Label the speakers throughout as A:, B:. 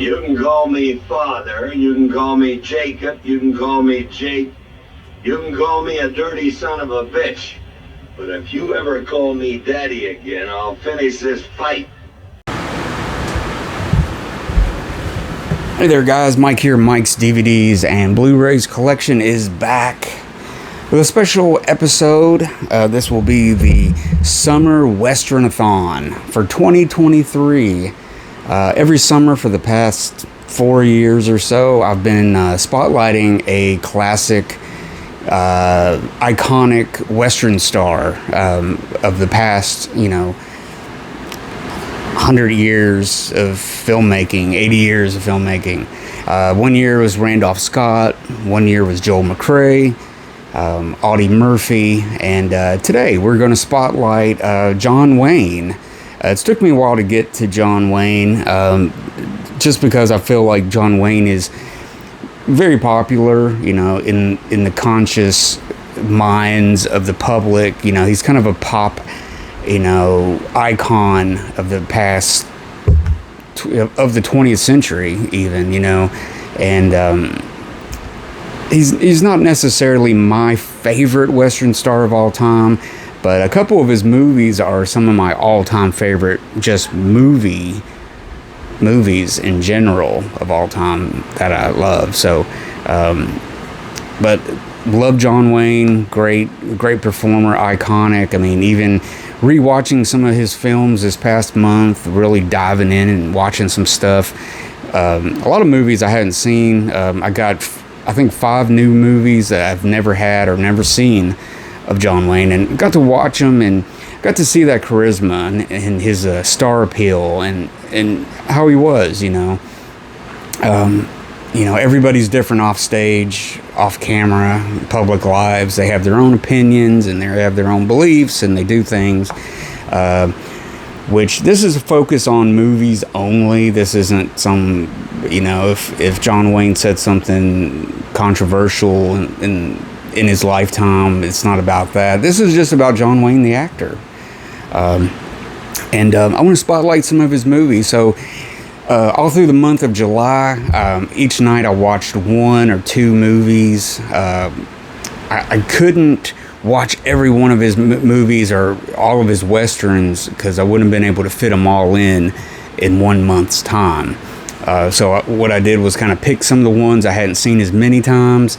A: You can call me Father, you can call me Jacob, you can call me Jake, you can call me a dirty son of a bitch. But if you ever call me Daddy again, I'll finish this fight.
B: Hey there guys, Mike here, Mike's DVDs and Blu-rays collection is back with a special episode. This will be the Summer Western-a-thon for 2023. Every summer for the past 4 years or so, I've been spotlighting a classic, iconic Western star of the past, 100 years of filmmaking, 80 years of filmmaking. 1 year was Randolph Scott, 1 year was Joel McCrea, Audie Murphy, and today we're going to spotlight John Wayne. It's took me a while to get to John Wayne, just because I feel like John Wayne is very popular, in the conscious minds of the public. He's kind of a pop, icon of the past, of the 20th century even, and he's not necessarily my favorite Western star of all time, but a couple of his movies are some of my all-time favorite, just movies in general of all time that I love. So, but love John Wayne, great performer, iconic. I mean, even rewatching some of his films this past month, really diving in and watching some stuff. A lot of movies I hadn't seen. I got, I think, 5 new movies that I've never had or never seen of John Wayne, and got to watch him and got to see that charisma and his star appeal and how he was. Everybody's different off stage, off camera, public lives. They have their own opinions and they have their own beliefs and they do things. Which this is a focus on movies only. This isn't some, if John Wayne said something controversial in his lifetime, it's not about that. This is just about John Wayne, the actor. I want to spotlight some of his movies. So all through the month of July, each night I watched 1 or 2 movies. I couldn't watch every one of his movies or all of his westerns because I wouldn't have been able to fit them all in 1 month's time. So what I did was kind of pick some of the ones I hadn't seen as many times,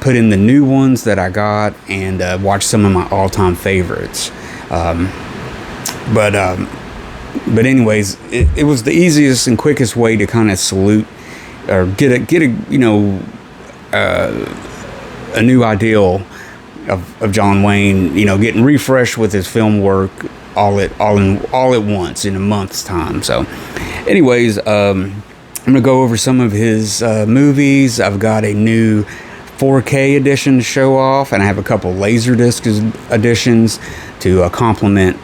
B: put in the new ones that I got, and watch some of my all-time favorites. But anyways, it was the easiest and quickest way to kind of salute or get a new ideal of John Wayne, getting refreshed with his film work all at once in a month's time. So anyways, I'm gonna go over some of his movies. I've got a new 4K edition to show off, and I have a couple Laserdisc editions to complement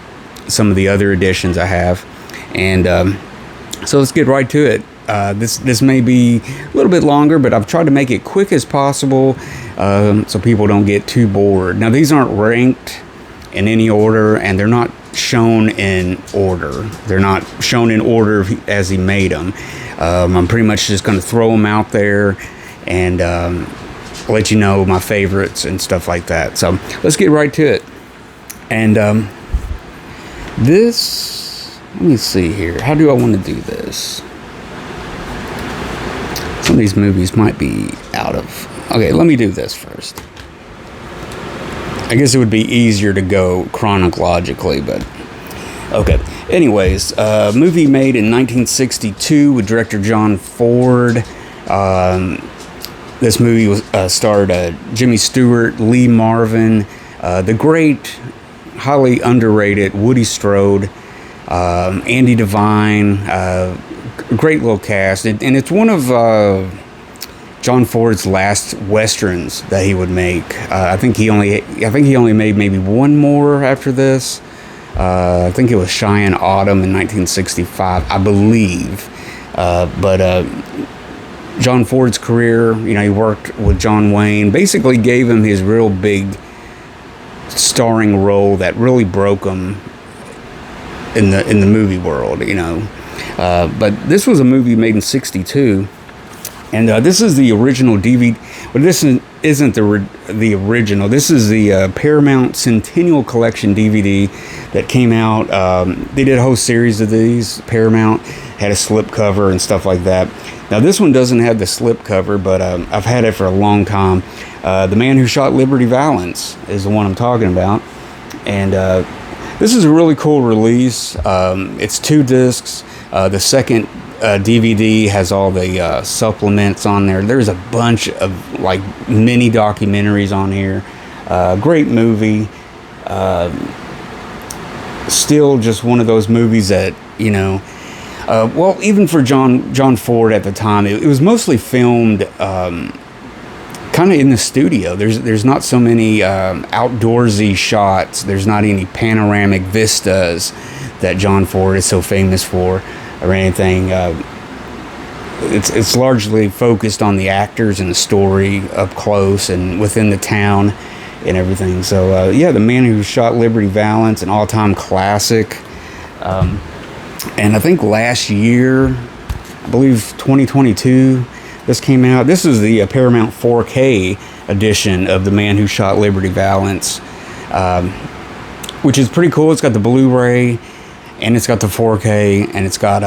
B: some of the other editions I have. And so let's get right to it. This may be a little bit longer, but I've tried to make it quick as possible so people don't get too bored. Now, these aren't ranked in any order, and they're not shown in order. They're not shown in order as he made them. I'm pretty much just going to throw them out there and let you know my favorites and stuff like that. So let's get right to it. And let me see here. How do I want to do this? Some of these movies might be out of... Okay, let me do this first. I guess it would be easier to go chronologically, but... Okay. Anyways, movie made in 1962 with director John Ford. This movie was starred Jimmy Stewart, Lee Marvin, the great, highly underrated Woody Strode, Andy Devine, great little cast, and it's one of John Ford's last westerns that he would make. I think he only made maybe one more after this. I think it was Cheyenne Autumn in 1965, I believe. But John Ford's career, he worked with John Wayne, basically gave him his real big starring role that really broke him in the movie world, But this was a movie made in '62, and this is the original DVD. But this isn't the original. This is the Paramount Centennial Collection DVD that came out. They did a whole series of these. Paramount had a slipcover and stuff like that. Now this one doesn't have the slipcover, but I've had it for a long time. The Man Who Shot Liberty Valance is the one I'm talking about, and this is a really cool release. It's 2 discs. The second DVD has all the supplements on there. There's a bunch of like mini documentaries on here. Great movie. Still just one of those movies that, you know, well, even for John Ford at the time, it was mostly filmed kind of in the studio. There's not so many outdoorsy shots. There's not any panoramic vistas that John Ford is so famous for or anything. It's largely focused on the actors and the story up close and within the town and everything. So yeah, The Man Who Shot Liberty Valance, an all-time classic. And I think last year, I believe 2022, this came out. This is the Paramount 4K edition of The Man Who Shot Liberty Valance, which is pretty cool. It's got the Blu-ray, and it's got the 4K, and it's got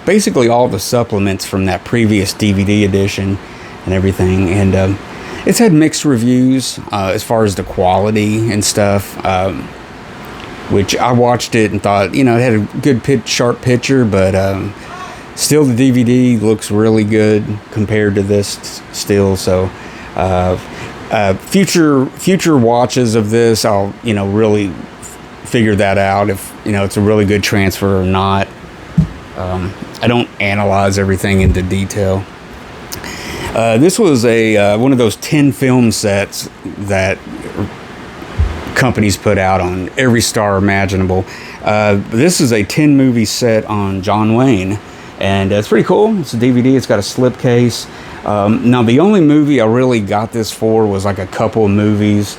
B: basically all the supplements from that previous DVD edition and everything. And it's had mixed reviews as far as the quality and stuff, which I watched it and thought, you know, it had a good sharp picture, but still the DVD looks really good compared to this still. So future watches of this, I'll, you know, really figure that out if, you know, it's a really good transfer or not. I don't analyze everything into detail. This was a one of those 10 film sets that companies put out on every star imaginable. This is a 10 movie set on John Wayne, and it's pretty cool. It's a DVD. It's got a slipcase. Now the only movie I really got this for was like a couple of movies.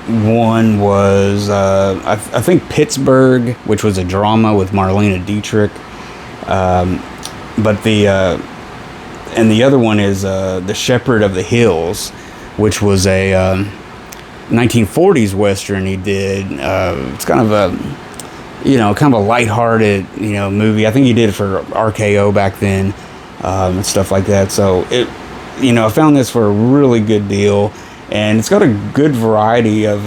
B: One was I think Pittsburgh, which was a drama with Marlene Dietrich, but and the other one is The Shepherd of the Hills, which was a 1940s Western he did. It's kind of a, you know, kind of a lighthearted, you know, movie. I think he did it for RKO back then, and stuff like that. So it, you know, I found this for a really good deal, and it's got a good variety of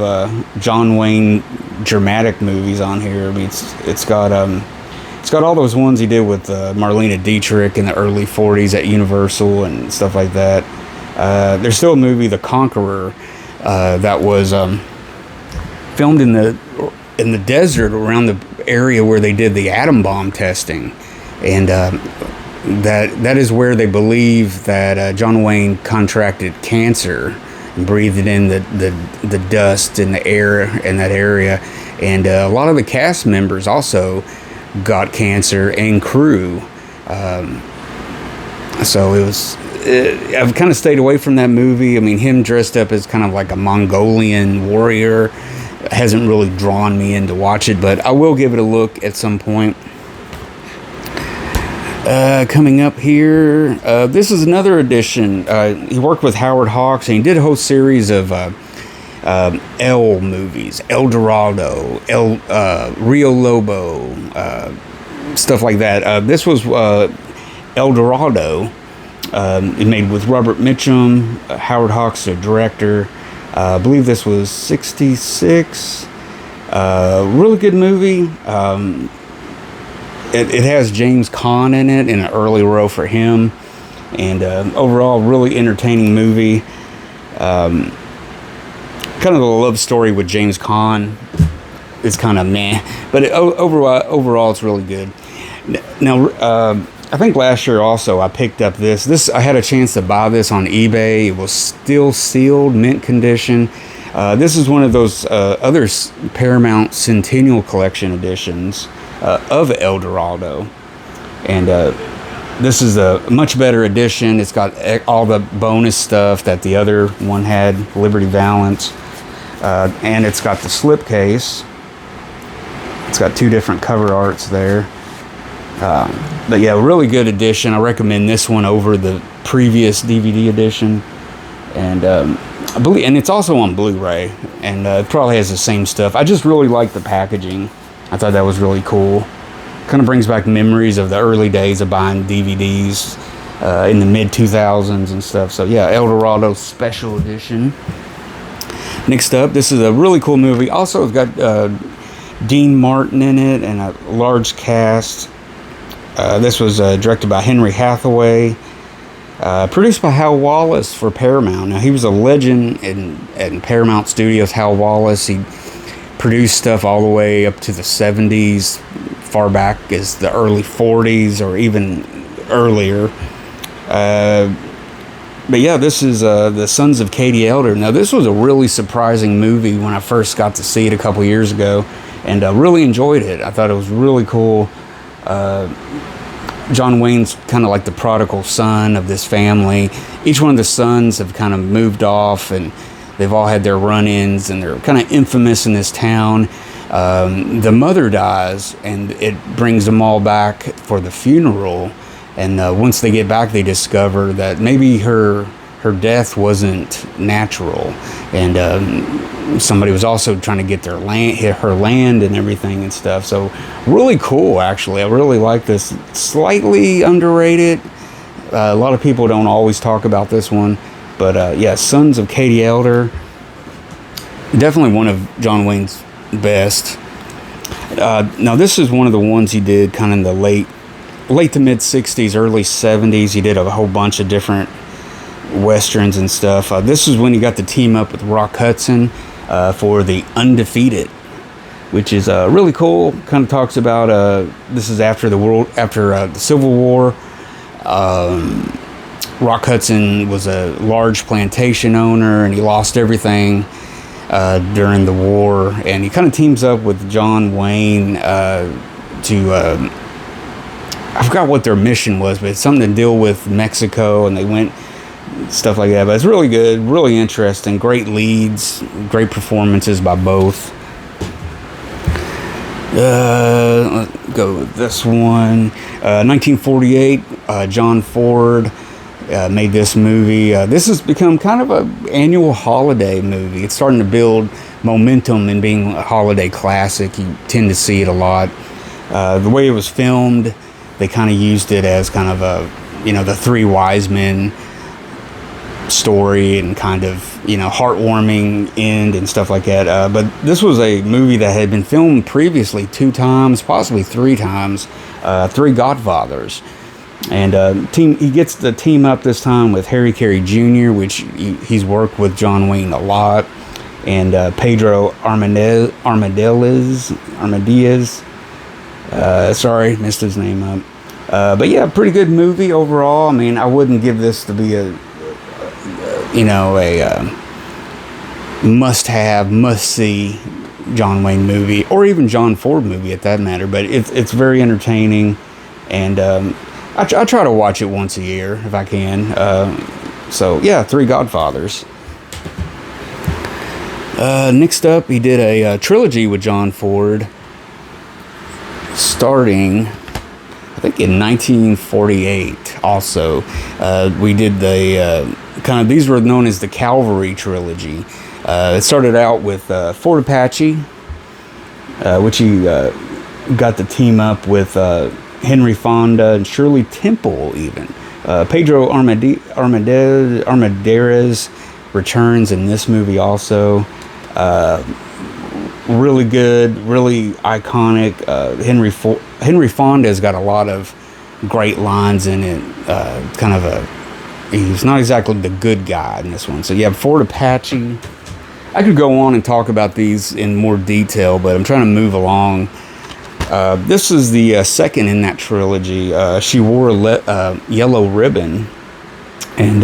B: John Wayne dramatic movies on here. I mean, it's got all those ones he did with Marlene Dietrich in the early 40s at Universal and stuff like that. There's still a movie, The Conqueror, that was filmed in the desert around the area where they did the atom bomb testing, and that is where they believe that John Wayne contracted cancer and breathed in the dust in the air in that area, and a lot of the cast members also got cancer and crew. So it was. I've kind of stayed away from that movie. I mean, him dressed up as kind of like a Mongolian warrior hasn't really drawn me in to watch it, but I will give it a look at some point. Coming up here, this is another edition. He worked with Howard Hawks, and he did a whole series of El movies, El Dorado, Rio Lobo, stuff like that. This was El Dorado. It made with Robert Mitchum, Howard Hawks, the director. I believe this was 66. Really good movie. It has James Caan in it in an early role for him. And overall, really entertaining movie. Kind of a love story with James Caan. It's kind of meh. But overall, it's really good. Now, I think last year also I picked up this. I had a chance to buy this on eBay. It was still sealed, mint condition. This is one of those other Paramount Centennial Collection editions of El Dorado. And this is a much better edition. It's got all the bonus stuff that the other one had, Liberty Valance. And it's got the slipcase. It's got 2 different cover arts there. But yeah, really good edition. I recommend this one over the previous DVD edition. And I believe, and it's also on Blu-ray, and it probably has the same stuff. I just really like the packaging. I thought that was really cool. Kind of brings back memories of the early days of buying DVDs in the mid-2000s and stuff. So yeah, El Dorado Special Edition. Next up, this is a really cool movie. Also, it's got Dean Martin in it and a large cast. This was directed by Henry Hathaway. Produced by Hal Wallace for Paramount. Now, he was a legend in Paramount Studios. Hal Wallace, he produced stuff all the way up to the 70s, far back as the early 40s or even earlier. But yeah, this is The Sons of Katie Elder. Now, this was a really surprising movie when I first got to see it a couple years ago, and really enjoyed it. I thought it was really cool. John Wayne's kind of like the prodigal son of this family. Each one of the sons have kind of moved off, and they've all had their run-ins, and they're kind of infamous in this town. The mother dies, and it brings them all back for the funeral. And once they get back, they discover that maybe her death wasn't natural, and somebody was also trying to get her land and everything and stuff. So really cool, actually. I really like this. Slightly underrated. A lot of people don't always talk about this one, but yeah, Sons of Katie Elder, definitely one of John Wayne's best. Now this is one of the ones he did kind of in the late to mid 60s, early 70s. He did a whole bunch of different westerns and stuff. This is when he got to team up with Rock Hudson for The Undefeated, which is really cool. Kind of talks about this is after the Civil War. Rock Hudson was a large plantation owner, and he lost everything during the war, and he kind of teams up with John Wayne to I forgot what their mission was, but it's something to deal with Mexico, and they went stuff like that. But it's really good, really interesting, great leads, great performances by both. Let's go with this one. 1948, John Ford made this movie. This has become kind of an annual holiday movie. It's starting to build momentum in being a holiday classic. You tend to see it a lot. The way it was filmed, they kind of used it as kind of a, the Three Wise Men story, and kind of, heartwarming end and stuff like that. But this was a movie that had been filmed previously 2 times, possibly 3 times, 3 Godfathers. And he gets to team up this time with Harry Carey Jr., which he's worked with John Wayne a lot, and Pedro Armadilles. Sorry, messed his name up. But yeah, pretty good movie overall. I mean, I wouldn't give this to be a must-have, must-see John Wayne movie, or even John Ford movie at that matter. But it's very entertaining, and I try to watch it once a year if I can. So yeah, 3 Godfathers. Next up, he did a trilogy with John Ford, starting, I think, in 1948. Also, we did the these were known as the Cavalry trilogy. It started out with Fort Apache, which he got to team up with Henry Fonda and Shirley Temple even. Pedro Armadilles returns in this movie also. Really good, really iconic. Henry Fonda's got a lot of great lines in it. He's not exactly the good guy in this one. So you have Fort Apache. I could go on and talk about these in more detail, but I'm trying to move along. This is the second in that trilogy. She wore a yellow ribbon, and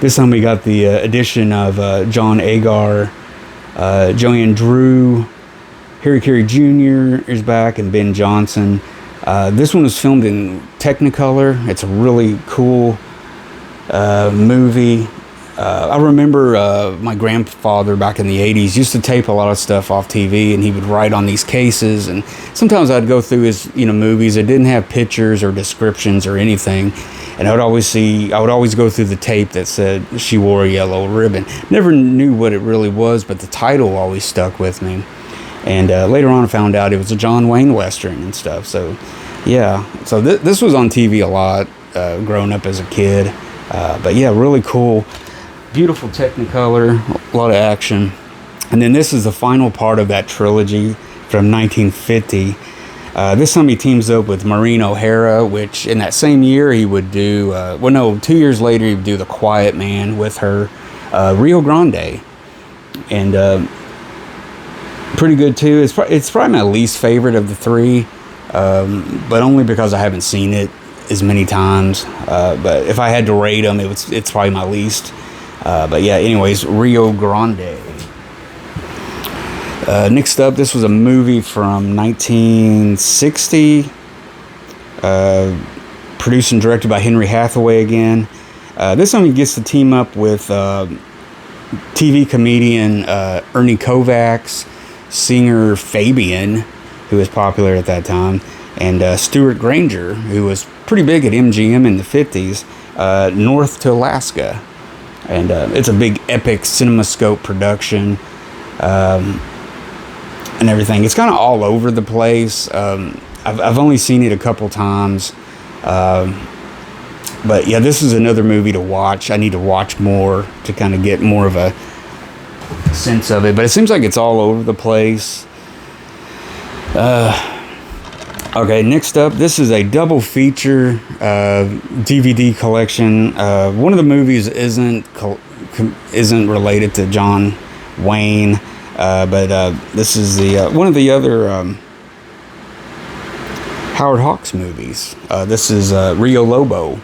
B: this time we got the addition of John Agar, Joanne Drew, Harry Carey Jr. is back, and Ben Johnson. This one was filmed in Technicolor. It's a really cool movie. I remember my grandfather back in the 80s used to tape a lot of stuff off TV, and he would write on these cases, and sometimes I'd go through his movies that didn't have pictures or descriptions or anything, and I would always go through the tape that said She Wore a Yellow Ribbon. Never knew what it really was, but the title always stuck with me. And later on I found out it was a John Wayne Western and stuff. So yeah, so this was on TV a lot growing up as a kid. But yeah, really cool. Beautiful Technicolor, a lot of action. And then this is the final part of that trilogy from 1950. This time he teams up with Maureen O'Hara, which in that same year he would do, 2 years later he would do The Quiet Man with her, Rio Grande. And pretty good too. It's probably my least favorite of the three, but only because I haven't seen it as many times. But if I had to rate them, it's probably my least. But yeah, anyways, Rio Grande. Next up, this was a movie from 1960, produced and directed by Henry Hathaway again. This time he gets to team up with TV comedian Ernie Kovacs, singer Fabian, who was popular at that time, and Stuart Granger, who was pretty big at MGM in the 50s, North to Alaska. And it's a big epic CinemaScope production and everything. It's kind of all over the place. I've only seen it a couple times. But yeah, this is another movie to watch. I need to watch more to kind of get more of a sense of it. But it seems like it's all over the place. Okay, next up, this is a double feature DVD collection. One of the movies isn't related to John Wayne, but this is the one of the other Howard Hawks movies. This is Rio Lobo,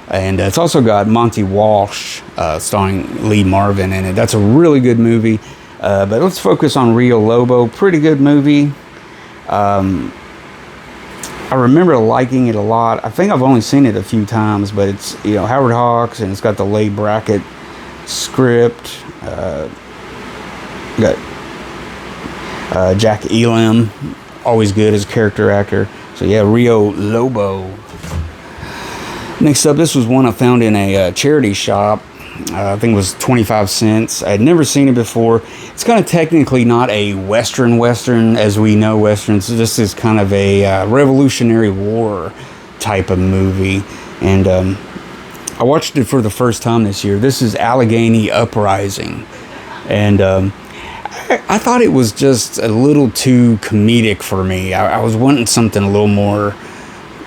B: and it's also got Monty Walsh starring Lee Marvin in it. That's a really good movie. But let's focus on Rio Lobo. Pretty good movie. I remember liking it a lot. I think I've only seen it a few times, but it's Howard Hawks, and it's got the Leigh Brackett script. Got Jack Elam, always good as a character actor. So yeah, Rio Lobo. Next up, this was one I found in a charity shop. I think it was 25 cents. I had never seen it before. It's kind of technically not a Western as we know Westerns. This is kind of a Revolutionary War type of movie. And I watched it for the first time this year. This is Allegheny Uprising. And I thought it was just a little too comedic for me. I was wanting something a little more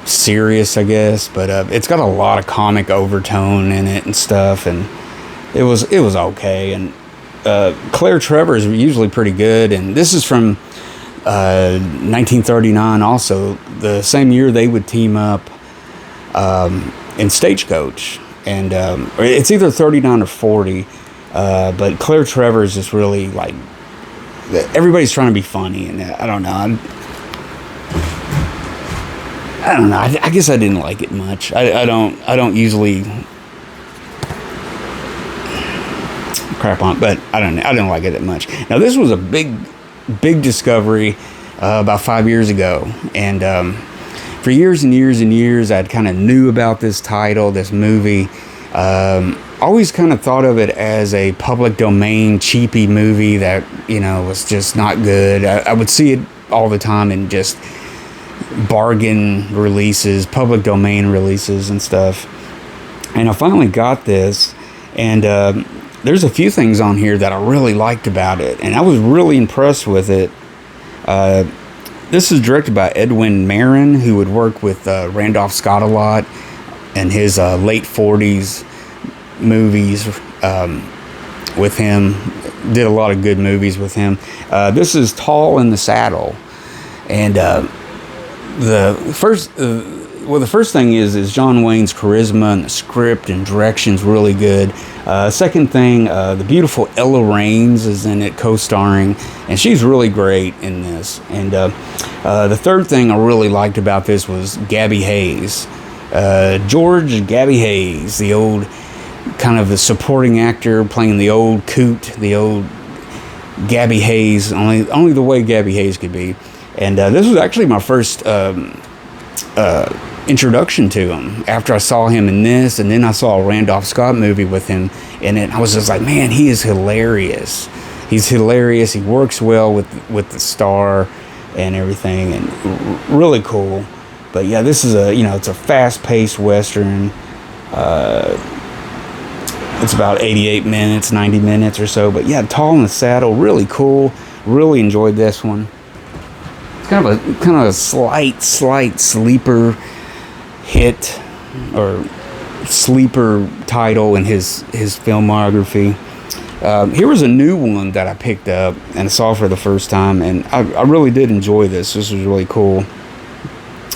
B: serious, I guess, but it's got a lot of comic overtone in it and stuff, and it was okay. And Claire Trevor is usually pretty good, and this is from 1939 also, the same year they would team up in Stagecoach, and it's either 39 or 40, but Claire Trevor is just really like, everybody's trying to be funny, and I don't know. I guess I didn't like it much. I don't usually crap on it, but I didn't like it that much. Now this was a big discovery about 5 years ago, and for years and years and years I'd kind of knew about this title, this movie. Always kind of thought of it as a public domain cheapy movie that was just not good. I would see it all the time in just bargain releases, public domain releases and stuff. And I finally got this, and there's a few things on here that I really liked about it, and I was really impressed with it. This is directed by Edwin Marin, who would work with Randolph Scott a lot in his late 40s movies with him. Did a lot of good movies with him. This is Tall in the Saddle, and the first thing is John Wayne's charisma, and the script and direction's really good. Second thing, the beautiful Ella Raines is in it, co-starring, and she's really great in this. And the third thing I really liked about this was Gabby Hayes. George Gabby Hayes, the old kind of the supporting actor playing the old coot, the old Gabby Hayes, only the way Gabby Hayes could be. And this was actually my first introduction to him. After I saw him in this, and then I saw a Randolph Scott movie with him in it, I was just like, man, he is hilarious. He's hilarious. He works well with the star and everything, and really cool. But yeah, this is it's a fast-paced Western. It's about 88 minutes, 90 minutes or so. But yeah, Tall in the Saddle, really cool. Really enjoyed this one. It's kind of a slight sleeper hit or sleeper title in his filmography. Here was a new one that I picked up and saw for the first time, and I really did enjoy this. This was really cool.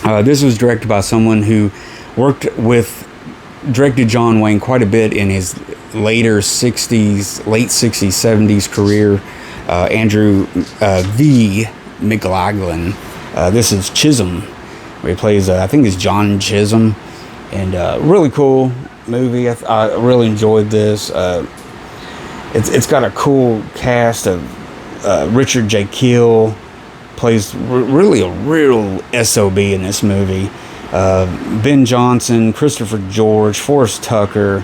B: This was directed by someone who directed John Wayne quite a bit in his late 60s, 70s career. Andrew V. McLaughlin. This is Chisholm, where he plays, I think it's John Chisholm. And really cool movie. I really enjoyed this. It's got a cool cast of Richard J. Keel plays really a real SOB in this movie. Ben Johnson, Christopher George, Forrest Tucker,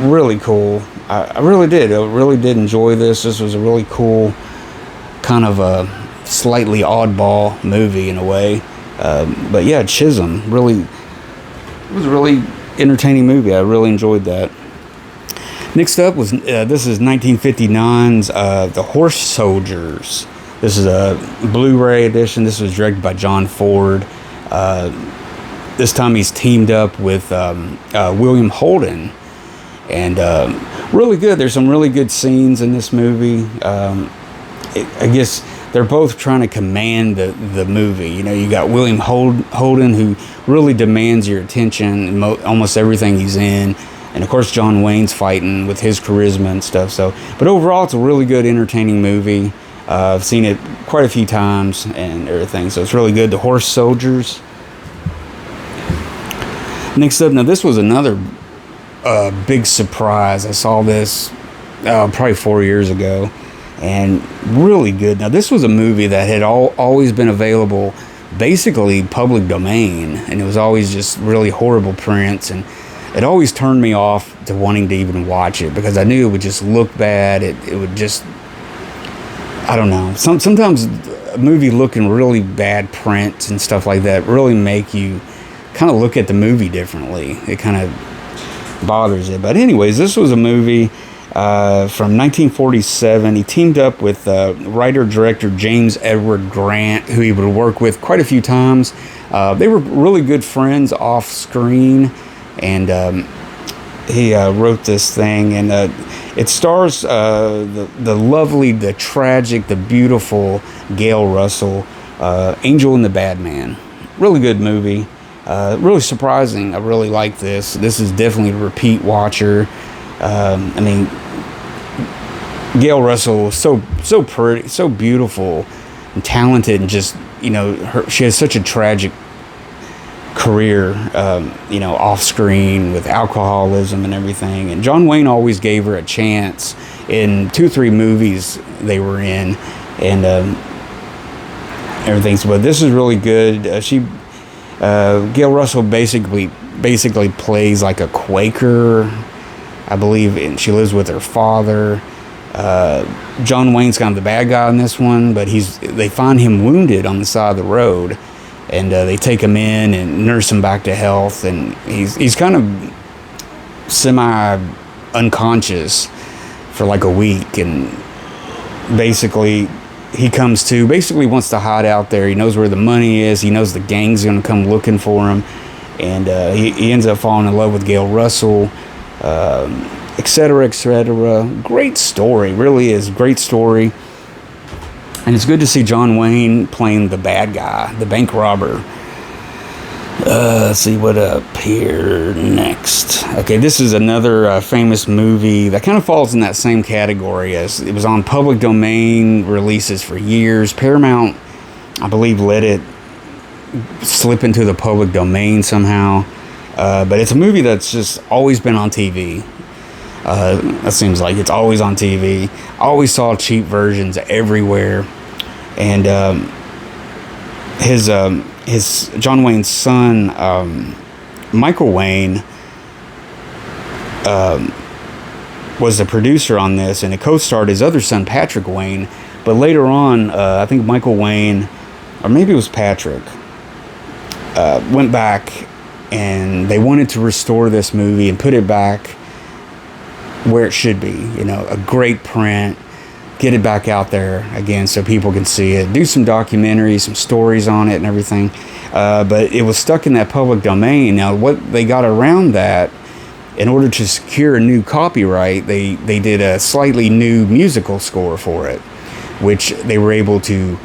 B: really cool. I really did enjoy this. This was a really cool, kind of a slightly oddball movie in a way. But yeah, Chisholm, it was a really entertaining movie. I really enjoyed that. Next up was, this is 1959's The Horse Soldiers. This is a Blu-ray edition. This was directed by John Ford. This time he's teamed up with William Holden, and really good. There's some really good scenes in this movie. I guess they're both trying to command the movie. You got William Holden, who really demands your attention in almost everything he's in, and of course John Wayne's fighting with his charisma and stuff. So, but overall, it's a really good, entertaining movie. I've seen it quite a few times and everything, so it's really good. The Horse Soldiers. Next up, now this was another big surprise. I saw this probably 4 years ago, and really good. Now this was a movie that had always been available, basically public domain, and it was always just really horrible prints, and it always turned me off to wanting to even watch it because I knew it would just look bad. It would just, I don't know. Sometimes a movie looking really bad print and stuff like that really make you kind of look at the movie differently. It kind of bothers it. But anyways, this was a movie from 1947. He teamed up with writer-director James Edward Grant, who he would work with quite a few times. They were really good friends off screen, and he wrote this thing, and it stars the lovely, the tragic, the beautiful Gail Russell, Angel and the Bad Man. Really good movie. Really surprising. I really like this. This is definitely a repeat watcher. I mean, Gail Russell was so pretty, so beautiful, and talented, and just she has such a tragic career, off screen with alcoholism and everything. And John Wayne always gave her a chance in 2-3 movies they were in, and everything. But this is really good. Gail Russell basically plays like a Quaker, I believe, and she lives with her father. John Wayne's kind of the bad guy in this one, but they find him wounded on the side of the road, and they take him in and nurse him back to health, and he's kind of semi-unconscious for like a week, and basically he comes to, basically wants to hide out there. He knows where the money is. He knows the gang's going to come looking for him, and he ends up falling in love with Gail Russell, etc., etc. Great story, really is great story. And it's good to see John Wayne playing the bad guy, the bank robber. Let's see what up here next. Okay, this is another famous movie that kind of falls in that same category, as it was on public domain releases for years. Paramount, I believe, let it slip into the public domain somehow. But it's a movie that's just always been on TV. That seems like it's always on TV. I always saw cheap versions everywhere. And his John Wayne's son, Michael Wayne, was the producer on this, and it co-starred his other son, Patrick Wayne. But later on, I think Michael Wayne, or maybe it was Patrick, went back and they wanted to restore this movie and put it back where it should be. You know, a great print, get it back out there again so people can see it, do some documentaries, some stories on it and everything. But it was stuck in that public domain. Now, what they got around that, in order to secure a new copyright, they did a slightly new musical score for it, which they were able to,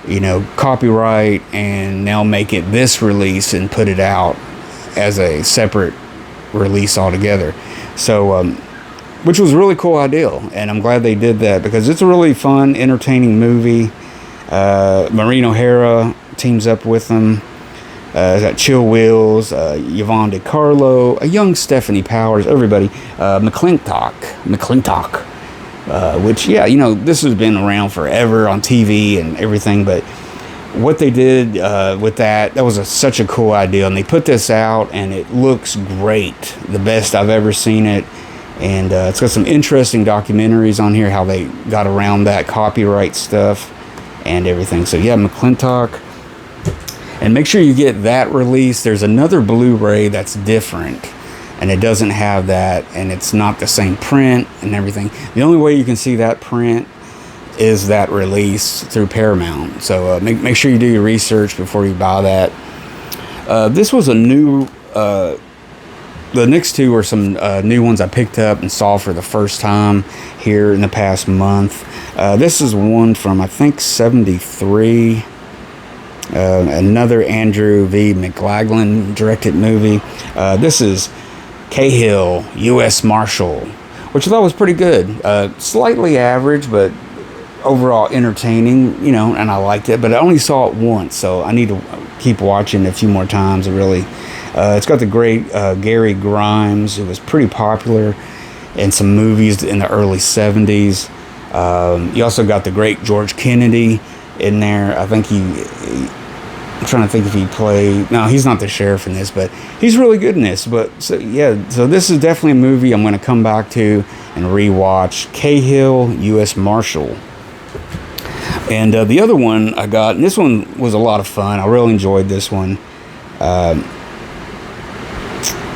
B: you know, copyright and now make it this release and put it out as a separate release altogether. So, which was a really cool idea, and I'm glad they did that because it's a really fun, entertaining movie. Maureen O'Hara teams up with them. Got Chill Wills, Yvonne DiCarlo, a young Stephanie Powers, everybody. McClintock, which, yeah, you know, this has been around forever on TV and everything, but what they did with that was such a cool idea, and they put this out, and it looks great, the best I've ever seen it, and it's got some interesting documentaries on here, how they got around that copyright stuff and everything. So, yeah, McClintock. And make sure you get that release. There's another Blu-ray that's different, and it doesn't have that, and it's not the same print and everything. The only way you can see that print is that release through Paramount. So make sure you do your research before you buy that. This was a new... the next two are some new ones I picked up and saw for the first time here in the past month. This is one from, I think, 73. Another Andrew V. McLaglen directed movie. This is Cahill, U.S. Marshal, which I thought was pretty good. Slightly average, but overall entertaining, you know, and I liked it. But I only saw it once, so I need to keep watching it a few more times. It's got the great Gary Grimes, who was pretty popular in some movies in the early 70s. You also got the great George Kennedy in there. I think I'm trying to think if he played... No, he's not the sheriff in this, but he's really good in this. But, so this is definitely a movie I'm going to come back to and rewatch. Cahill, U.S. Marshal. And the other one I got, and this one was a lot of fun. I really enjoyed this one.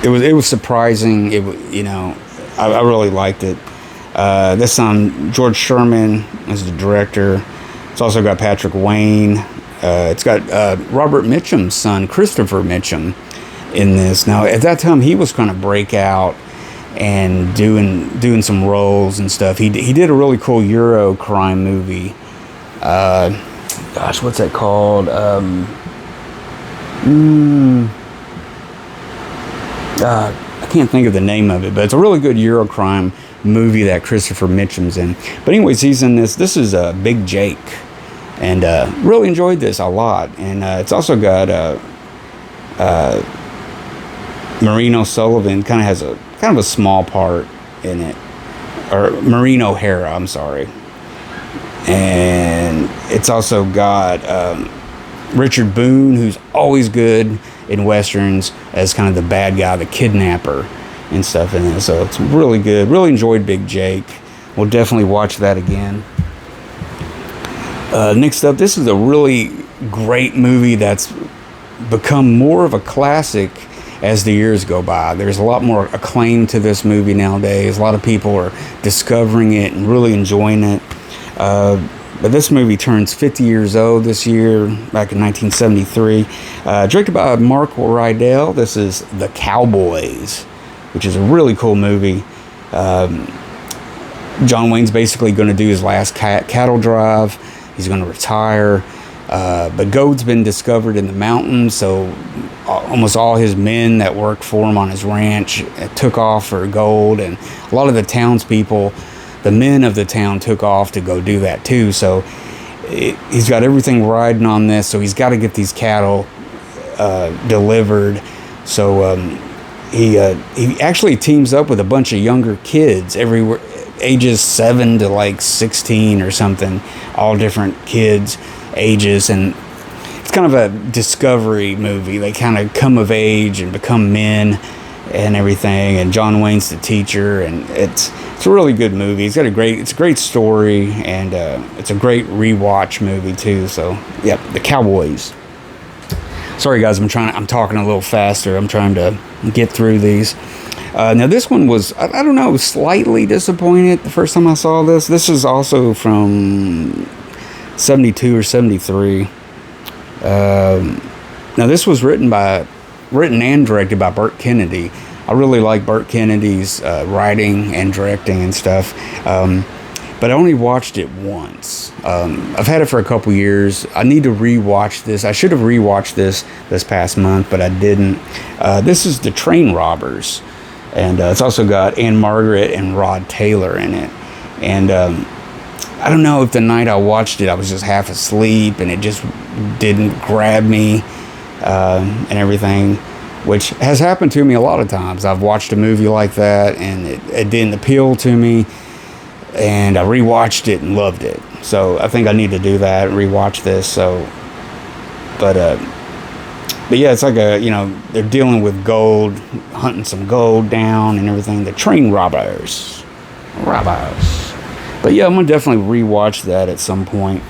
B: It was surprising. I really liked it. This time, George Sherman is the director. It's also got Patrick Wayne. It's got Robert Mitchum's son, Christopher Mitchum, in this. Now, at that time, he was kind of break out and doing some roles and stuff. He did a really cool Euro crime movie. What's that called? I can't think of the name of it, but it's a really good Euro crime movie that Christopher Mitchum's in. But anyways, he's in this. This is Big Jake. And really enjoyed this a lot. And it's also got Maureen O'Sullivan kind of a small part in it, or Maureen O'Hara, I'm sorry. And it's also got Richard Boone, who's always good in westerns as kind of the bad guy, the kidnapper and stuff in it. So it's really good. Really enjoyed Big Jake. We'll definitely watch that again. Next up, this is a really great movie that's become more of a classic as the years go by. There's a lot more acclaim to this movie nowadays. A lot of people are discovering it and really enjoying it. But this movie turns 50 years old this year, back in 1973. Directed by Mark Rydell. This is The Cowboys, which is a really cool movie. John Wayne's basically going to do his last cattle drive. He's going to retire. But gold's been discovered in the mountains, so almost all his men that worked for him on his ranch took off for gold, and a lot of the townspeople, the men of the town, took off to go do that too. So he's got everything riding on this, so he's got to get these cattle delivered. So he actually teams up with a bunch of younger kids everywhere, ages 7 to like 16 or something, all different kids, ages, and it's kind of a discovery movie. They kind of come of age and become men and everything, and John Wayne's the teacher, and it's a really good movie. It's a great story, and it's a great rewatch movie too. So yep, The Cowboys. Sorry guys, I'm talking a little faster. I'm trying to get through these. Now this one was, I don't know, slightly disappointed the first time I saw this. This is also from 72 or 73. Now this was written and directed by Burt Kennedy. I really like Burt Kennedy's writing and directing and stuff. But I only watched it once. I've had it for a couple years. I need to rewatch this. I should have rewatched this past month, but I didn't. This is The Train Robbers, and it's also got Anne Margaret and Rod Taylor in it. And I don't know if the night I watched it, I was just half asleep, and it just didn't grab me and everything, which has happened to me a lot of times. I've watched a movie like that, and it didn't appeal to me. And I rewatched it and loved it. So I think I need to do that, rewatch this. So, but yeah, it's like they're dealing with gold, hunting some gold down and everything. The train robbers. But yeah, I'm gonna definitely rewatch that at some point.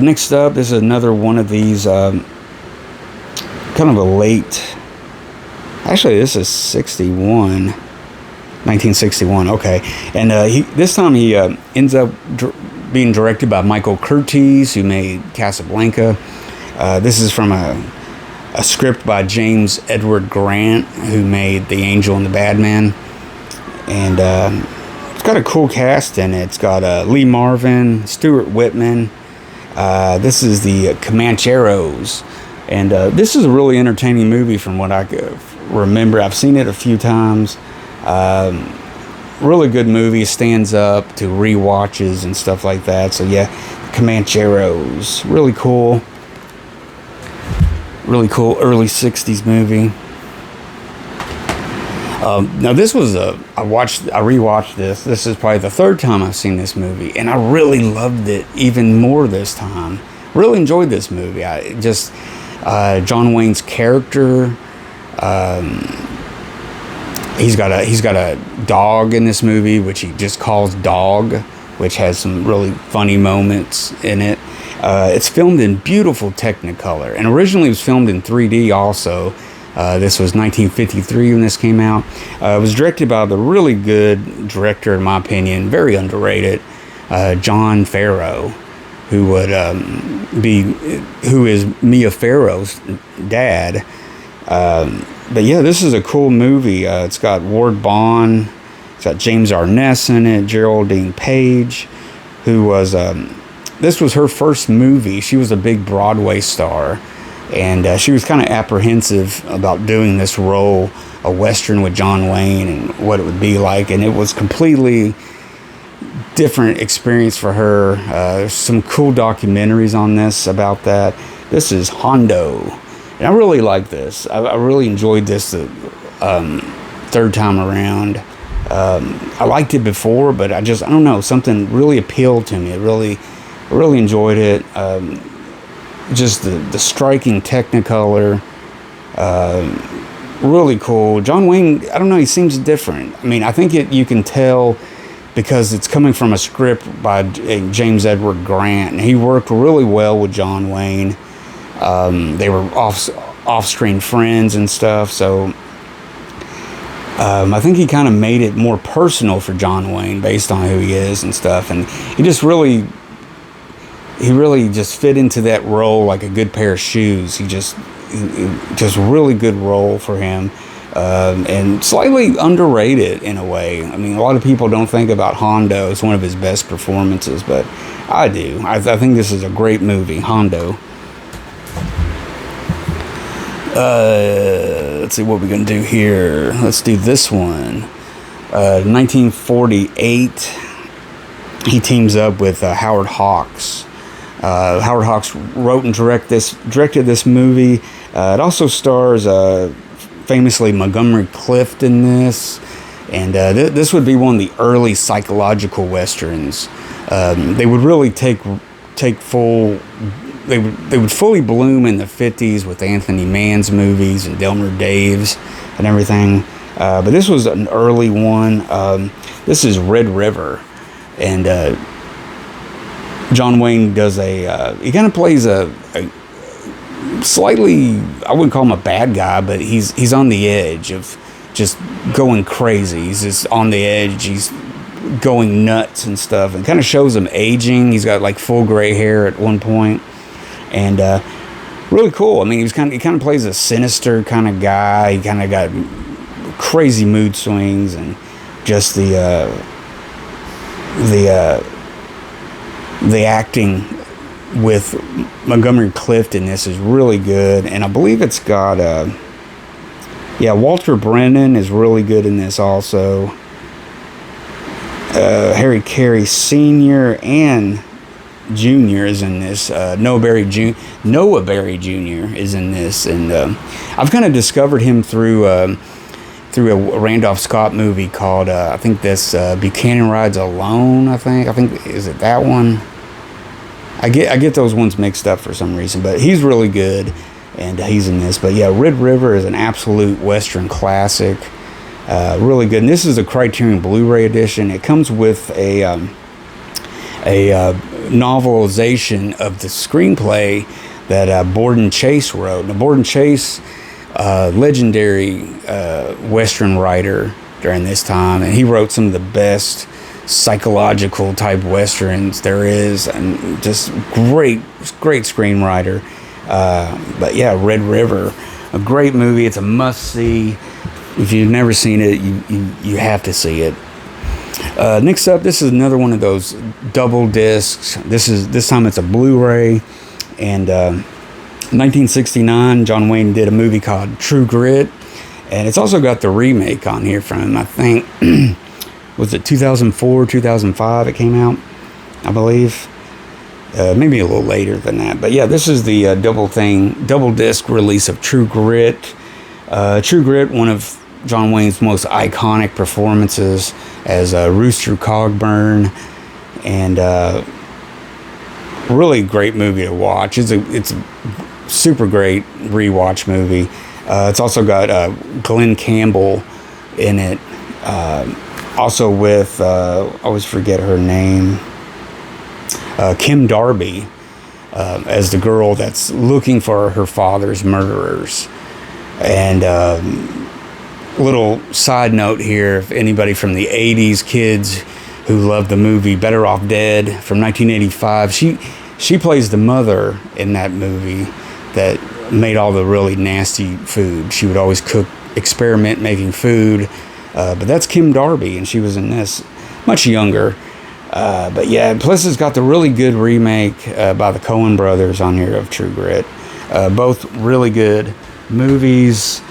B: Next up, this is another one of these kind of a late. Actually, this is 1961, okay. And this time he ends up being directed by Michael Curtiz, who made Casablanca. This is from a script by James Edward Grant, who made The Angel and the Bad Man. And it's got a cool cast in it. It's got Lee Marvin, Stuart Whitman. This is the Comancheros. And this is a really entertaining movie from what I remember. I've seen it a few times. Really good movie, stands up to rewatches and stuff like that. So yeah, Comancheros, really cool early 60s movie. Now this was I rewatched this. This is probably the third time I've seen this movie, and I really loved it even more this time. Really enjoyed this movie. I just John Wayne's character. He's got a dog in this movie, which he just calls Dog, which has some really funny moments in it. It's filmed in beautiful Technicolor, and originally it was filmed in 3D also. This was 1953 when this came out. It was directed by the really good director, in my opinion, very underrated, John Farrow, who is Mia Farrow's dad. But yeah, this is a cool movie. It's got Ward Bond, it's got James Arness in it, Geraldine Page, who was, this was her first movie. She was a big Broadway star, and she was kind of apprehensive about doing this role, a Western with John Wayne, and what it would be like, and it was completely different experience for her. There's some cool documentaries on this about that. This is Hondo. And I really like this. I really enjoyed this the third time around. I liked it before, but I don't know, something really appealed to me. I really enjoyed it. Just the striking Technicolor. Really cool. John Wayne, I don't know, he seems different. I mean, I think you can tell because it's coming from a script by James Edward Grant, and he worked really well with John Wayne. They were off-screen friends and stuff, so I think he kind of made it more personal for John Wayne based on who he is and stuff, and he really just fit into that role like a good pair of shoes. Just really good role for him, and slightly underrated in a way. I mean, a lot of people don't think about Hondo as one of his best performances, but I do. I think this is a great movie, Hondo. Let's see what we're going to do here. Let's do this one. 1948, he teams up with Howard Hawks. Howard Hawks wrote and directed this movie. It also stars famously Montgomery Clift in this, and this would be one of the early psychological westerns. They would really take full. They would fully bloom in the 50s with Anthony Mann's movies and Delmer Daves and everything. But this was an early one. This is Red River, and John Wayne does he kind of plays a slightly, I wouldn't call him a bad guy, but he's on the edge of just going crazy. He's just on the edge. He's going nuts and stuff, and kind of shows him aging. He's got like full gray hair at one point, and really cool. I mean, he kind of plays a sinister kind of guy. He kind of got crazy mood swings, and just the acting with Montgomery Clift in this is really good. And I believe it's got Walter Brennan is really good in this also. Harry Carey Sr. and Jr. is in this. Noah Berry Jr. is in this, and I've kind of discovered him through a Randolph Scott movie called I think this Buchanan Rides Alone. I think is it that one? I get those ones mixed up for some reason, but he's really good, and he's in this. But yeah, Red River is an absolute Western classic. Really good. And this is a Criterion Blu-ray edition. It comes with a novelization of the screenplay that Borden Chase wrote. Now, Borden Chase, legendary Western writer during this time, and he wrote some of the best psychological type Westerns there is, and just great screenwriter. But yeah, Red River, a great movie. It's a must-see. If you've never seen it, you have to see it. Next up, this is another one of those double discs. This time it's a Blu-ray, and 1969, John Wayne did a movie called True Grit, and it's also got the remake on here from, I think, was it 2004, 2005 it came out, I believe. Maybe a little later than that. But yeah, this is the double disc release of True Grit. True Grit, one of John Wayne's most iconic performances as Rooster Cogburn, and really great movie to watch. It's a super great rewatch movie. It's also got Glenn Campbell in it, also with I always forget her name, Kim Darby, as the girl that's looking for her father's murderers. And little side note here, if anybody from the 80s, kids who love the movie Better Off Dead from 1985, she plays the mother in that movie that made all the really nasty food. She would always experiment making food, but that's Kim Darby, and she was in this, much younger. But yeah, plus it's got the really good remake by the Coen brothers on here of True Grit. Both really good movies.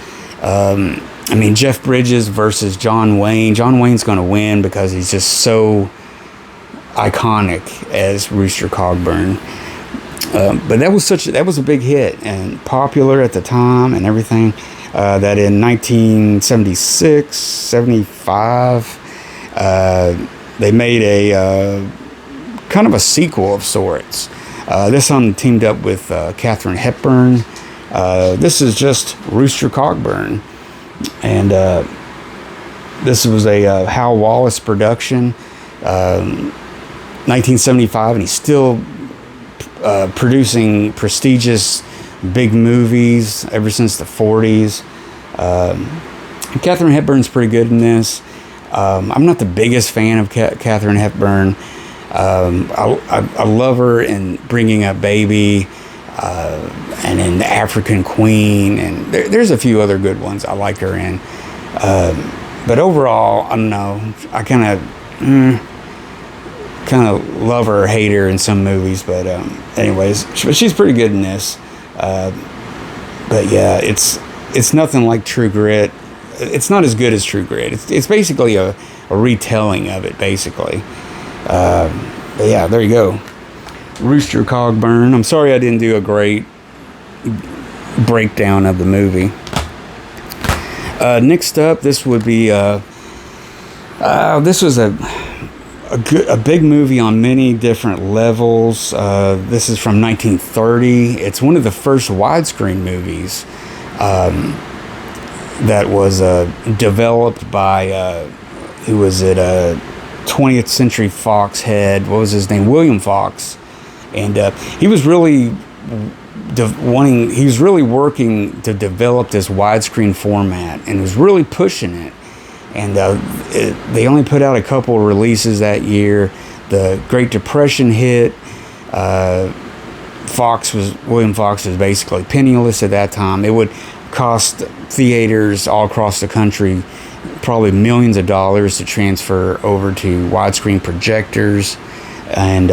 B: I mean, Jeff Bridges versus John Wayne. John Wayne's going to win because he's just so iconic as Rooster Cogburn. But that was a big hit and popular at the time and everything. That in 1976, 75, they made a kind of a sequel of sorts. This time teamed up with Katharine Hepburn. This is just Rooster Cogburn, and this was a Hal Wallace production, 1975, and he's still producing prestigious big movies ever since the 40s. Katharine Hepburn's pretty good in this. I'm not the biggest fan of Katharine Hepburn. I love her in Bringing Up Baby, and in The African Queen, and there's a few other good ones I like her in. But overall, I don't know. I kind of love her or hate her in some movies, but anyways, she's pretty good in this. But yeah, it's nothing like True Grit. It's not as good as True Grit. It's basically a retelling of it, basically. But yeah, there you go. Rooster Cogburn. I'm sorry I didn't do a great breakdown of the movie. Next up, this would be this was a big movie on many different levels. This is from 1930. It's one of the first widescreen movies that was developed by who was it? 20th Century Fox head. What was his name? William Fox, and he was really working to develop this widescreen format, and was really pushing it. And they only put out a couple of releases that year. The Great Depression hit. William Fox was basically penniless at that time. It would cost theaters all across the country probably millions of dollars to transfer over to widescreen projectors. And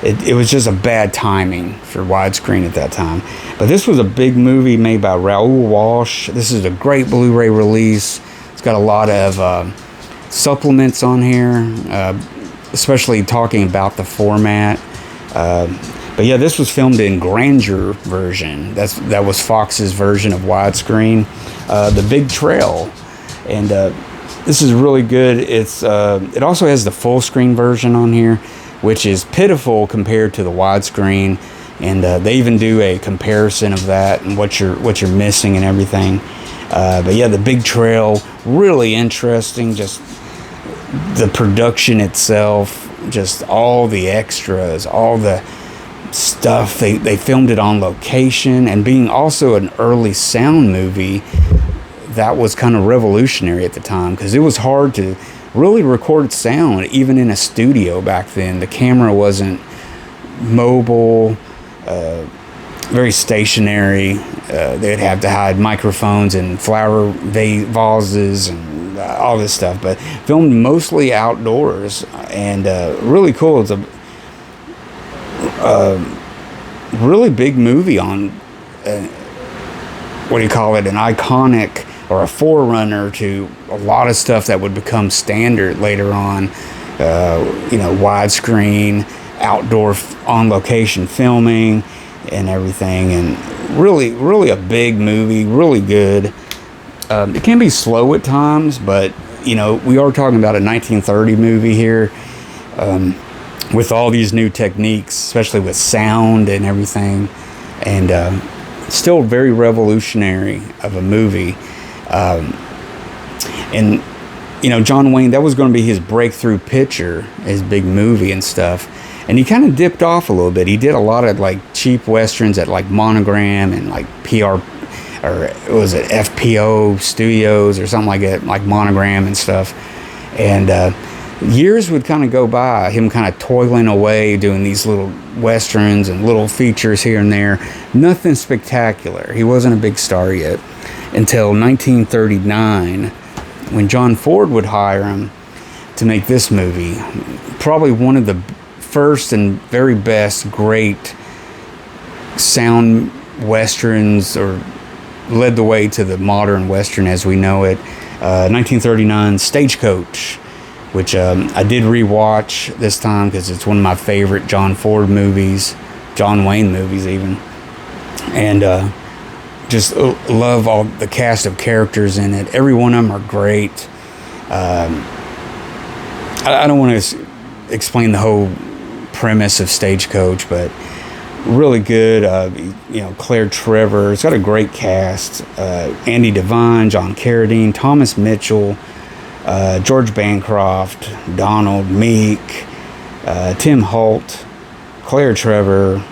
B: it was just a bad timing for widescreen at that time. But this was a big movie made by Raoul Walsh. This is a great Blu-ray release. It's got a lot of supplements on here, especially talking about the format. But yeah, this was filmed in grandeur version. That was Fox's version of widescreen. The Big Trail. And this is really good. It also has the full screen version on here, which is pitiful compared to the widescreen, and they even do a comparison of that and what you're missing and everything. But yeah, the Big Trail, really interesting. Just the production itself, just all the extras, all the stuff. They filmed it on location, and being also an early sound movie, that was kind of revolutionary at the time, because it was hard to really record sound even in a studio back then. The camera wasn't mobile, very stationary. They'd have to hide microphones and flower vases and all this stuff, but filmed mostly outdoors, and really cool. It's a really big movie on an iconic, or a forerunner to a lot of stuff that would become standard later on. Widescreen, outdoor, on location filming and everything, and really a big movie, really good. It can be slow at times, but we are talking about a 1930 movie here, with all these new techniques, especially with sound and everything, and still very revolutionary of a movie. And John Wayne, that was going to be his breakthrough picture, his big movie and stuff. And he kind of dipped off a little bit. He did a lot of cheap westerns at Monogram and PR, or was it FPO Studios or something like that, like Monogram and stuff. And years would kind of go by, him kind of toiling away, doing these little westerns and little features here and there. Nothing spectacular. He wasn't a big star yet until 1939, when John Ford would hire him to make this movie. Probably one of the first and very best great sound westerns, or led the way to the modern western as we know it. 1939 Stagecoach, which I did rewatch this time because it's one of my favorite John Ford movies, John Wayne movies even. And just love all the cast of characters in it. Every one of them are great. I don't want to explain the whole premise of Stagecoach, but really good. Claire Trevor. It's got a great cast. Andy Devine, John Carradine, Thomas Mitchell, George Bancroft, Donald Meek, Tim Holt, Claire Trevor,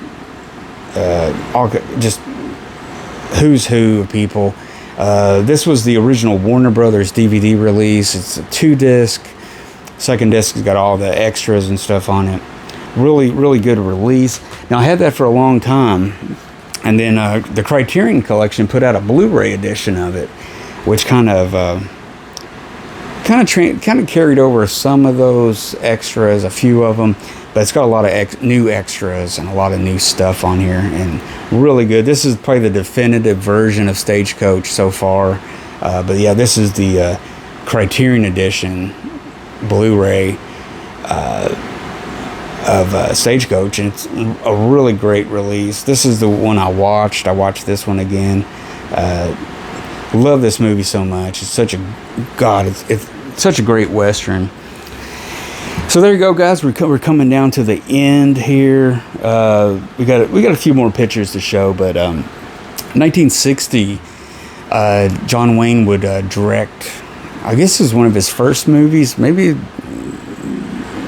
B: just who's who of people. This was the original Warner Brothers DVD release. It's a 2-disc. Second disc has got all the extras and stuff on it. Really, really good release. Now, I had that for a long time, and then the Criterion Collection put out a Blu-ray edition of it, which kind of carried over some of those extras, a few of them, but it's got a lot of new extras and a lot of new stuff on here, and really good. This is probably the definitive version of Stagecoach so far, but yeah, this is the Criterion edition Blu-ray of Stagecoach, and it's a really great release. This is the one I watched. I watched this one again. Love this movie so much. It's such a it's such a great Western. So there you go, guys. We're coming down to the end here. We got a few more pictures to show, but 1960, John Wayne would direct. I guess this is one of his first movies. Maybe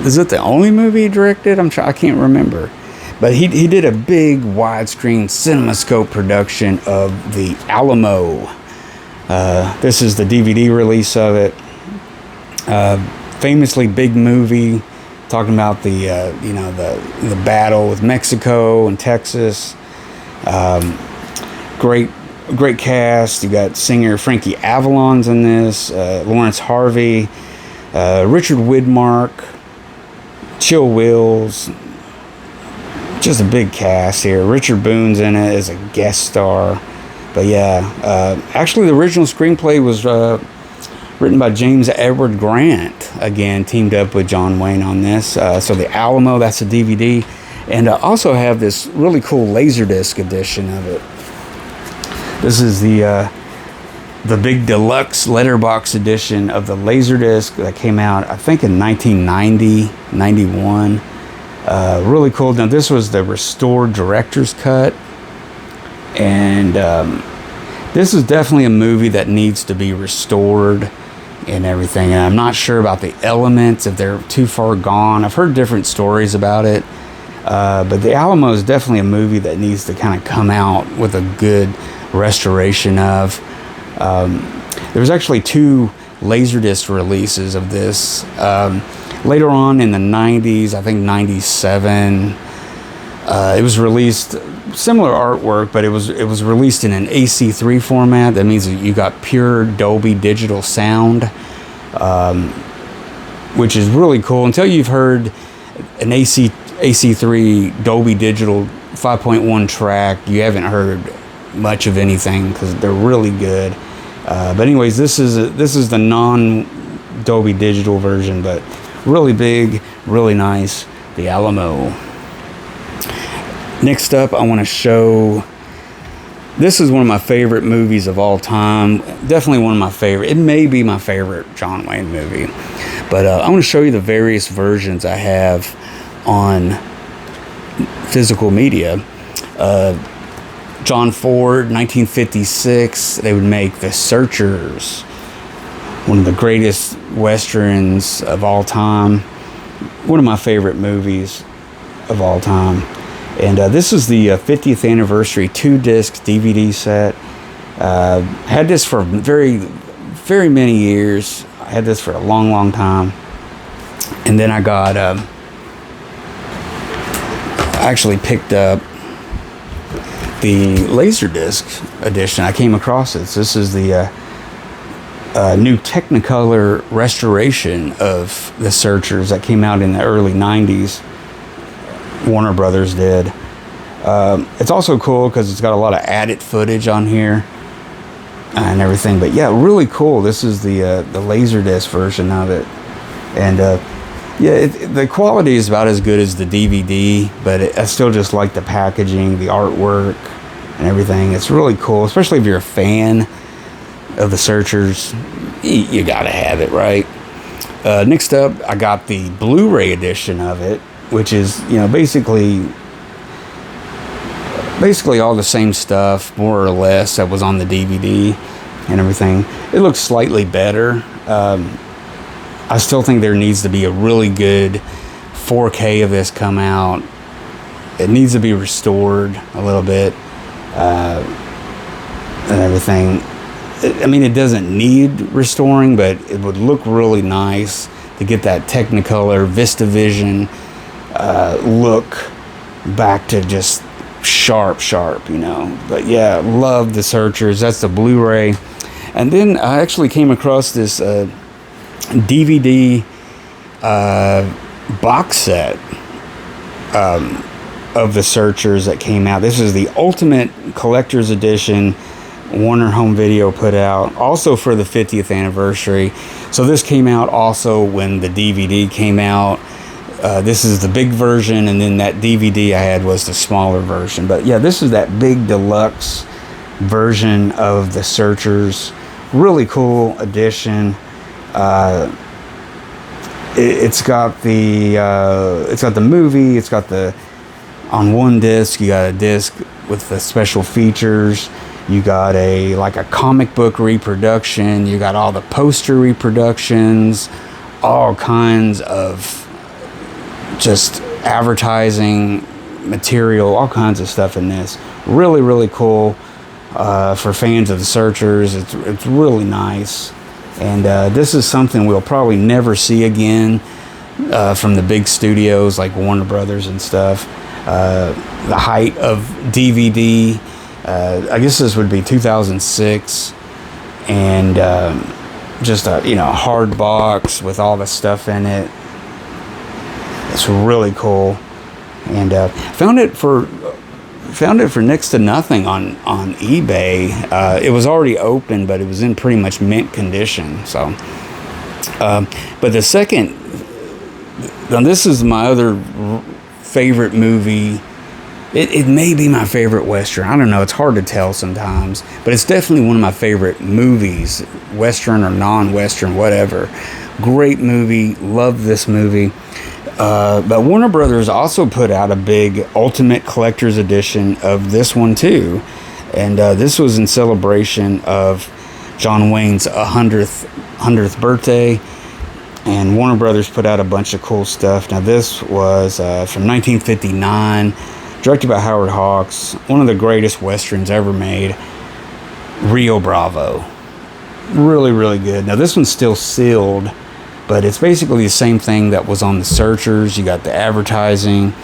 B: is it the only movie he directed? I can't remember. But he did a big widescreen CinemaScope production of the Alamo. This is the DVD release of it. Famously big movie, talking about the battle with Mexico and Texas. Great cast. You got singer Frankie Avalon's in this. Lawrence Harvey, Richard Widmark, Chill Wills. Just a big cast here. Richard Boone's in it as a guest star. But yeah, actually the original screenplay was written by James Edward Grant. Again, teamed up with John Wayne on this. So the Alamo, that's a DVD. And I also have this really cool Laserdisc edition of it. This is the big deluxe letterbox edition of the Laserdisc that came out, I think, in 1990, 91. Really cool. Now, this was the restored director's cut. And this is definitely a movie that needs to be restored and everything. And I'm not sure about the elements, if they're too far gone. I've heard different stories about it. But The Alamo is definitely a movie that needs to kind of come out with a good restoration of. There was actually 2 Laserdisc releases of this. Later on in the 90s, I think 97, it was released, similar artwork, but it was released in an AC3 format. That means that you got pure Dolby digital sound, which is really cool. Until you've heard an AC3 Dolby digital 5.1 track, you haven't heard much of anything, because they're really good. But anyways, this is the non-Dolby digital version, but really big, really nice, the Alamo. Next up, I want to show, this is one of my favorite movies of all time. Definitely one of my favorite. It may be my favorite John Wayne movie. But I want to show you the various versions I have on physical media. John Ford, 1956, they would make The Searchers, one of the greatest westerns of all time. One of my favorite movies of all time. And this is the 50th anniversary 2-disc DVD set. Had this for very, very many years. I had this for a long, long time. And then I got, I actually picked up the Laserdisc edition. I came across this. This is the new Technicolor restoration of The Searchers that came out in the early 90s. Warner Brothers did. It's also cool because it's got a lot of added footage on here and everything. But yeah, really cool. This is the Laserdisc version of it. And yeah, the quality is about as good as the DVD, but I still just like the packaging, the artwork, and everything. It's really cool, especially if you're a fan of The Searchers. You gotta have it, right? Next up, I got the Blu-ray edition of it, which is, basically all the same stuff, more or less, that was on the DVD and everything. It looks slightly better. I still think there needs to be a really good 4K of this come out. It needs to be restored a little bit and everything. It doesn't need restoring, but it would look really nice to get that Technicolor VistaVision look back to just sharp, But yeah, love The Searchers. That's the Blu-ray. And then I actually came across this DVD box set of The Searchers that came out. This is the Ultimate Collector's Edition Warner Home Video put out, also for the 50th anniversary. So this came out also when the DVD came out. This is the big version, and then that DVD I had was the smaller version. But yeah, this is that big deluxe version of The Searchers. Really cool edition. It's got the movie. It's got on one disc. You got a disc with the special features. You got a comic book reproduction. You got all the poster reproductions, all kinds of just advertising material, all kinds of stuff in this. Really, really cool for fans of The Searchers. It's really nice. And this is something we'll probably never see again from the big studios like Warner Brothers and stuff. The height of DVD, I guess this would be 2006, and just a hard box with all the stuff in it. It's really cool, and found it for next to nothing on eBay. It was already open, but it was in pretty much mint condition. So, but the second, now this is my other favorite movie. It may be my favorite Western. I don't know. It's hard to tell sometimes, but it's definitely one of my favorite movies, Western or non-Western, whatever. Great movie. Love this movie. But Warner Brothers also put out a big Ultimate Collector's Edition of this one too. And this was in celebration of John Wayne's 100th birthday. And Warner Brothers put out a bunch of cool stuff. Now this was from 1959, directed by Howard Hawks. One of the greatest Westerns ever made. Rio Bravo. Really, really good. Now this one's still sealed, but it's basically the same thing that was on The Searchers. You got the advertising,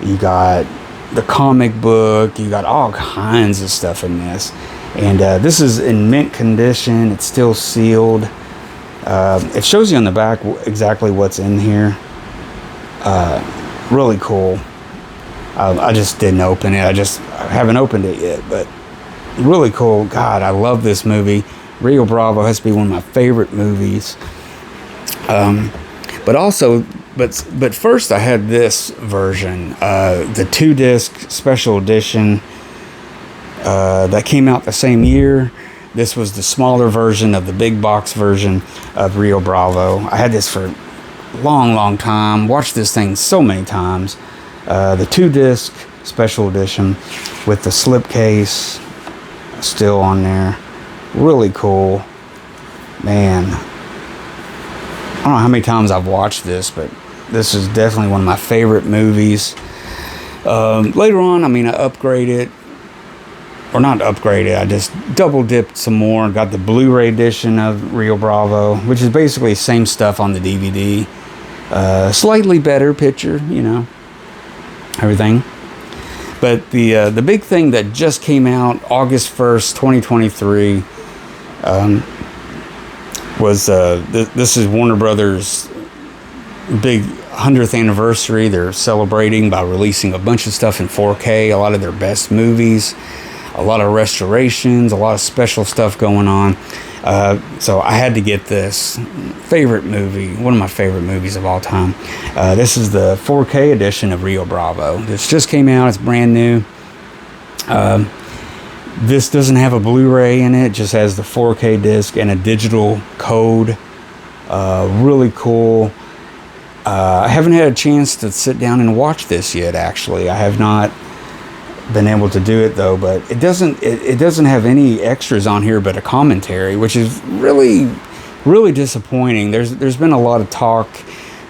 B: you got the comic book, you got all kinds of stuff in this. And this is in mint condition. It's still sealed. It shows you on the back exactly what's in here. Really cool. I just didn't open it. I haven't opened it yet, but really cool. God, I love this movie. Rio Bravo has to be one of my favorite movies. But first I had this version, the 2-disc special edition that came out the same year. This was the smaller version of the big box version of Rio Bravo. I had this for a long time. Watched this thing so many times. The 2-disc special edition with the slipcase still on there. Really cool. Man, I don't know how many times I've watched this, but this is definitely one of my favorite movies. Later on, I upgraded, or not upgraded, I just double dipped some more and got the Blu-ray edition of Rio Bravo, which is basically the same stuff on the DVD. Slightly better picture, everything. But the big thing that just came out August 1st, 2023, was this is Warner Brothers' big 100th anniversary. They're celebrating by releasing a bunch of stuff in 4K, a lot of their best movies, a lot of restorations, a lot of special stuff going on. So I had to get this favorite movie, one of my favorite movies of all time. This is the 4K edition of Rio Bravo. This just came out. It's brand new. This doesn't have a Blu-ray in it. It just has the 4K disc and a digital code. Really cool. I haven't had a chance to sit down and watch this yet, actually. I have not been able to do it though, but it doesn't have any extras on here but a commentary, which is really disappointing. There's been a lot of talk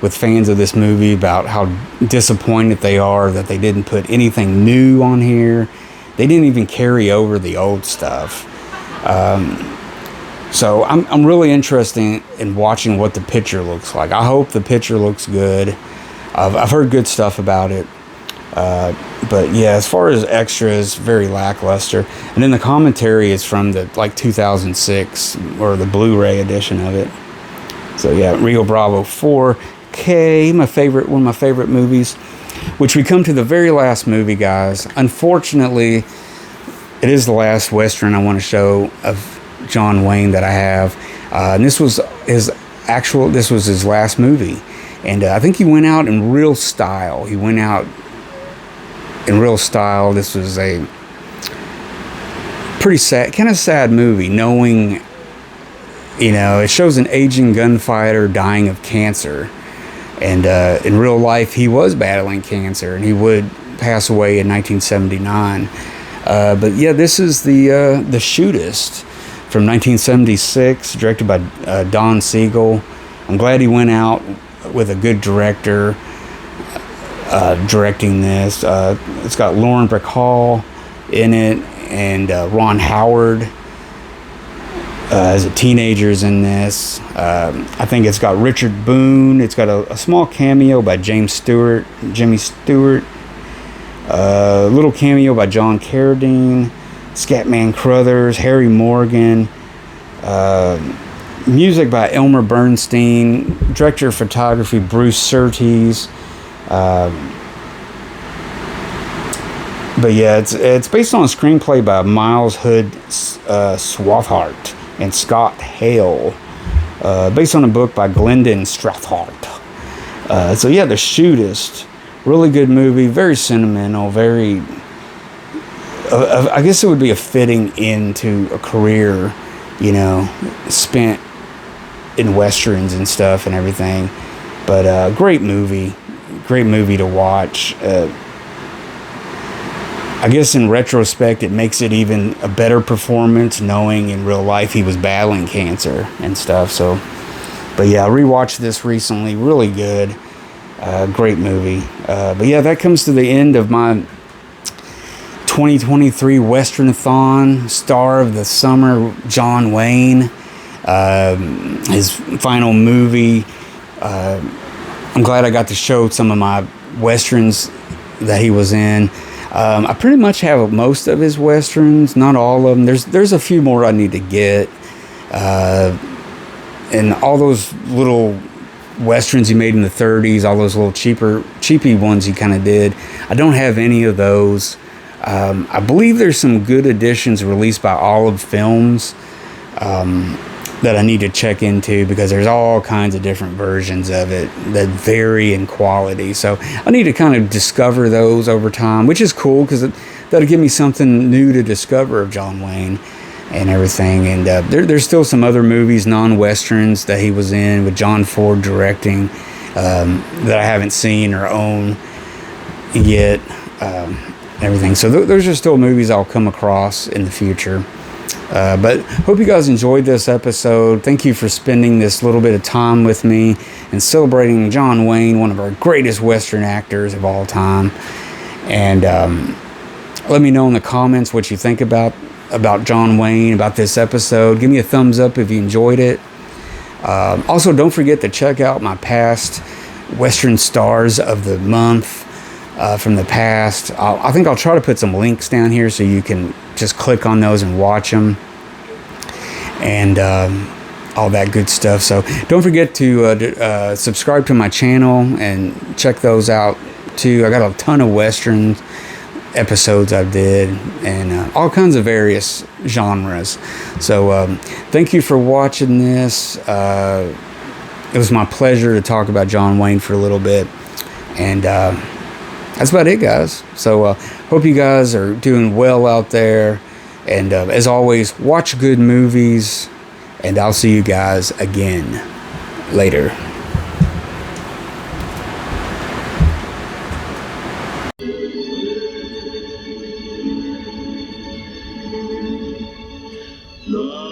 B: with fans of this movie about how disappointed they are that they didn't put anything new on here. They didn't even carry over the old stuff. So I'm really interested in watching what the picture looks like. I hope the picture looks good. I've heard good stuff about it. But yeah, as far as extras, very lackluster. And then the commentary is from the 2006 or the Blu-ray edition of it. So yeah, Rio Bravo 4K, one of my favorite movies. Which we come to the very last movie, guys. Unfortunately, it is the last Western I want to show of John Wayne that I have. And this was his last movie. And I think he went out in real style. This was a pretty sad, kind of sad movie, knowing, you know, it shows an aging gunfighter dying of cancer. And in real life, he was battling cancer, and he would pass away in 1979. But yeah, this is the Shootist from 1976, directed by Don Siegel. I'm glad he went out with a good director directing this. It's got Lauren Bacall in it, and Ron Howard as a teenager's in this. I think it's got Richard Boone. It's got a small cameo by Jimmy Stewart, a little cameo by John Carradine, Scatman Crothers, Harry Morgan, music by Elmer Bernstein, director of photography Bruce Surtees. But yeah, it's based on a screenplay by Miles Hood Swarthart and Scott Hale, based on a book by Glendon Strathhart. So yeah, The Shootist, really good movie, very sentimental, very. I guess it would be a fitting into a career, you know, spent in westerns and stuff and everything. But great movie to watch. I guess in retrospect, it makes it even a better performance, knowing in real life he was battling cancer and stuff. So, but yeah, I rewatched this recently. Really good. Great movie. But yeah, that comes to the end of my 2023 Western-a-thon. Star of the summer, John Wayne. His final movie. I'm glad I got to show some of my westerns that he was in. I pretty much have most of his westerns, not all of them. There's a few more I need to get, and all those little westerns he made in the 30s, all those little cheapy ones he kind of did. I don't have any of those. I believe there's some good editions released by Olive Films that I need to check into, because there's all kinds of different versions of it that vary in quality. So I need to kind of discover those over time, which is cool, because that'll give me something new to discover of John Wayne and everything. And there's still some other movies, non-westerns, that he was in with John Ford directing, that I haven't seen or own yet, everything. So those are still movies I'll come across in the future. But hope you guys enjoyed this episode. Thank you for spending this little bit of time with me and celebrating John Wayne, one of our greatest Western actors of all time. And let me know in the comments what you think about John Wayne, about this episode. Give me a thumbs up if you enjoyed it. Also, don't forget to check out my past Western Stars of the Month from the past. I think I'll try to put some links down here so you can just click on those and watch them, and all that good stuff. So don't forget to subscribe to my channel and check those out too. I got a ton of Western episodes I did, and all kinds of various genres. So thank you for watching this. It was my pleasure to talk about John Wayne for a little bit, and that's about it, guys. So hope you guys are doing well out there, and as always, watch good movies, and I'll see you guys again later.
A: No.